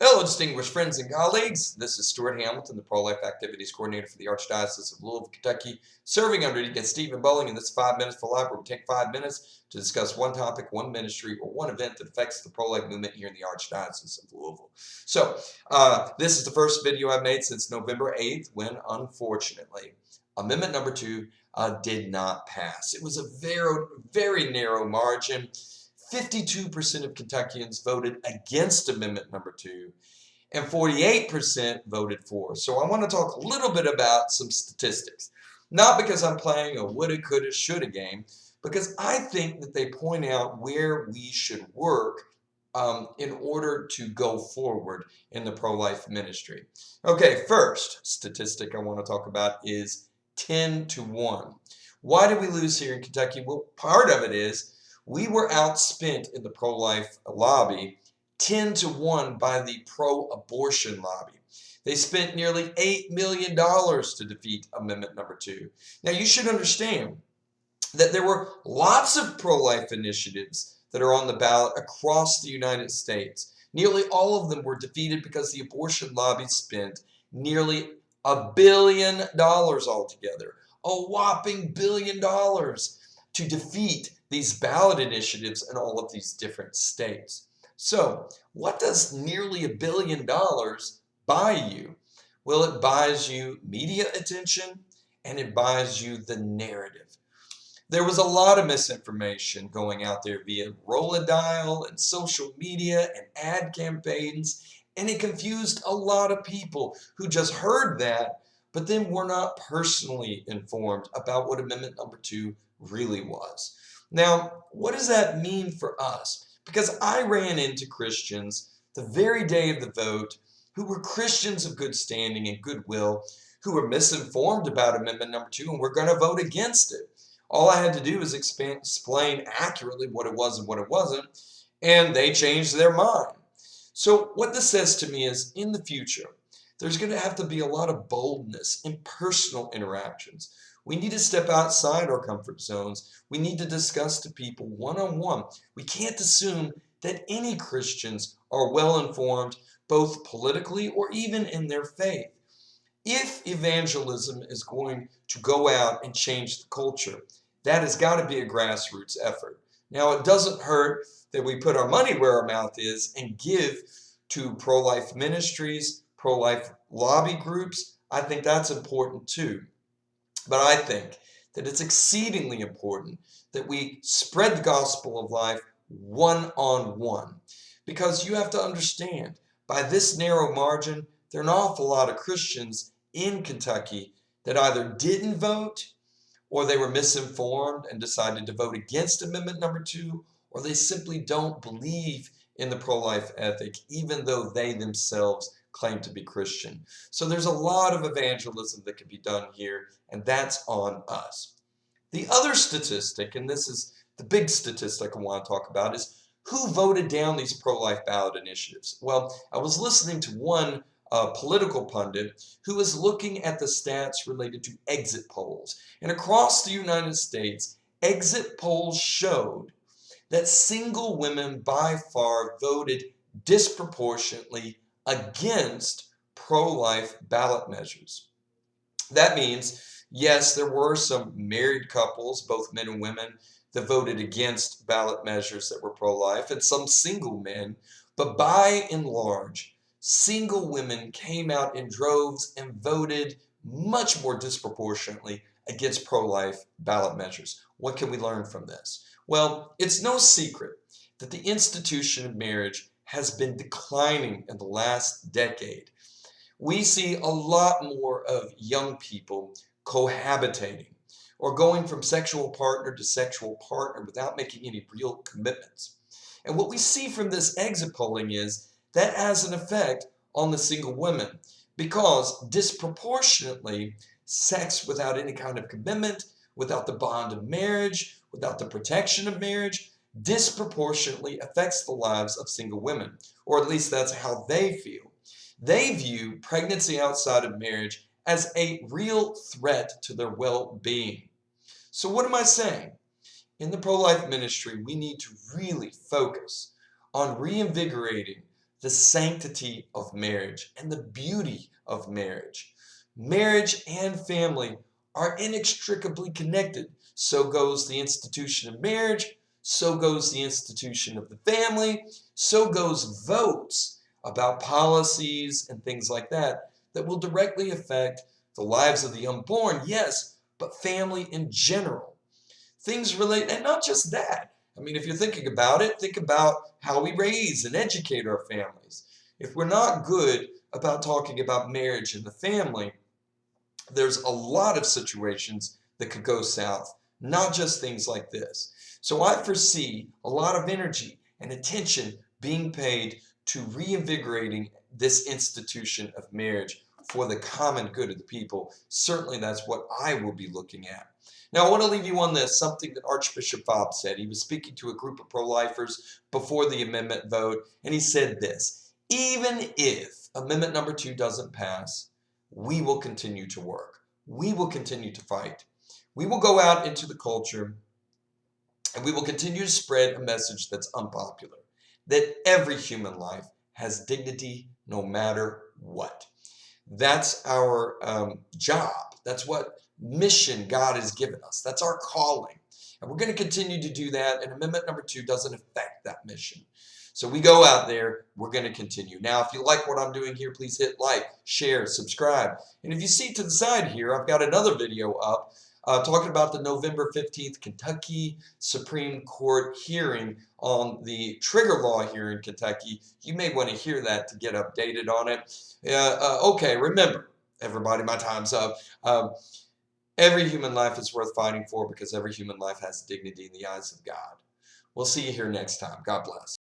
Hello, distinguished friends and colleagues. This is Stuart Hamilton, the Pro-Life Activities Coordinator for the Archdiocese of Louisville, Kentucky, serving under Deacon Stephen Bowling. And this is 5 Minutes for Life, where we take 5 minutes to discuss one topic, one ministry, or one event that affects the pro-life movement here in the Archdiocese of Louisville. So, this is the first video I've made since November 8th, when, unfortunately, Amendment number 2 did not pass. It was a very, very narrow margin. 52% of Kentuckians voted against Amendment number 2, and 48% voted for. So I want to talk a little bit about some statistics. Not because I'm playing a woulda, coulda, shoulda game, because I think that they point out where we should work in order to go forward in the pro-life ministry. Okay, first statistic I want to talk about is 10-1. Why did we lose here in Kentucky? Well, part of it is we were outspent in the pro-life lobby 10-1 by the pro-abortion lobby. They spent nearly $8 million to defeat Amendment number 2. Now, you should understand that there were lots of pro-life initiatives that are on the ballot across the United States. Nearly all of them were defeated because the abortion lobby spent nearly $1 billion altogether. A whopping $1 billion to defeat these ballot initiatives in all of these different states. So, what does nearly $1 billion buy you? Well, it buys you media attention and it buys you the narrative. There was a lot of misinformation going out there via roll-a-dial and social media and ad campaigns, and it confused a lot of people who just heard that, but then were not personally informed about what Amendment number 2 really was. Now, what does that mean for us? Because I ran into Christians the very day of the vote who were Christians of good standing and goodwill, who were misinformed about Amendment number 2 and were going to vote against it. All I had to do was explain accurately what it was and what it wasn't, and they changed their mind. So what this says to me is, in the future, there's going to have to be a lot of boldness in personal interactions. We need to step outside our comfort zones. We need to discuss to people one-on-one. We can't assume that any Christians are well-informed, both politically or even in their faith. If evangelism is going to go out and change the culture, that has got to be a grassroots effort. Now, it doesn't hurt that we put our money where our mouth is and give to pro-life ministries, pro-life lobby groups. I think that's important too. But I think that it's exceedingly important that we spread the gospel of life one-on-one. Because you have to understand, by this narrow margin, there are an awful lot of Christians in Kentucky that either didn't vote, or they were misinformed and decided to vote against Amendment number 2, or they simply don't believe in the pro-life ethic, even though they themselves claim to be Christian. So there's a lot of evangelism that can be done here, and that's on us. The other statistic, and this is the big statistic I want to talk about, is who voted down these pro-life ballot initiatives. Well, I was listening to one political pundit who was looking at the stats related to exit polls. And across the United States, exit polls showed that single women by far voted disproportionately against pro-life ballot measures. That means, yes, there were some married couples, both men and women, that voted against ballot measures that were pro-life, and some single men, but by and large, single women came out in droves and voted much more disproportionately against pro-life ballot measures. What can we learn from this? Well, it's no secret that the institution of marriage has been declining in the last decade. We see a lot more of young people cohabitating or going from sexual partner to sexual partner without making any real commitments. And what we see from this exit polling is that has an effect on the single women, because disproportionately, sex without any kind of commitment, without the bond of marriage, without the protection of marriage, disproportionately affects the lives of single women, or at least that's how they feel. They view pregnancy outside of marriage as a real threat to their well-being. So what am I saying? In the pro-life ministry, we need to really focus on reinvigorating the sanctity of marriage and the beauty of marriage. Marriage and family are inextricably connected. So goes the institution of marriage, so goes the institution of the family, so goes votes about policies and things like that that will directly affect the lives of the unborn, yes, but family in general. Things relate, and not just that. I mean, if you're thinking about it, think about how we raise and educate our families. If we're not good about talking about marriage and the family, there's a lot of situations that could go south, not just things like this. So I foresee a lot of energy and attention being paid to reinvigorating this institution of marriage for the common good of the people. Certainly that's what I will be looking at. Now I want to leave you on this, something that Archbishop Fobb said. He was speaking to a group of pro-lifers before the amendment vote, and he said this: even if amendment number 2 doesn't pass, we will continue to work. We will continue to fight. We will go out into the culture and we will continue to spread a message that's unpopular, that every human life has dignity no matter what. That's our job. That's what mission God has given us. That's our calling. And we're going to continue to do that. And amendment number 2 doesn't affect that mission. So we go out there, we're going to continue. Now, if you like what I'm doing here, please hit like, share, subscribe. And if you see to the side here, I've got another video up talking about the November 15th Kentucky Supreme Court hearing on the trigger law here in Kentucky. You may want to hear that to get updated on it. Okay, remember, everybody, my time's up. Every human life is worth fighting for because every human life has dignity in the eyes of God. We'll see you here next time. God bless.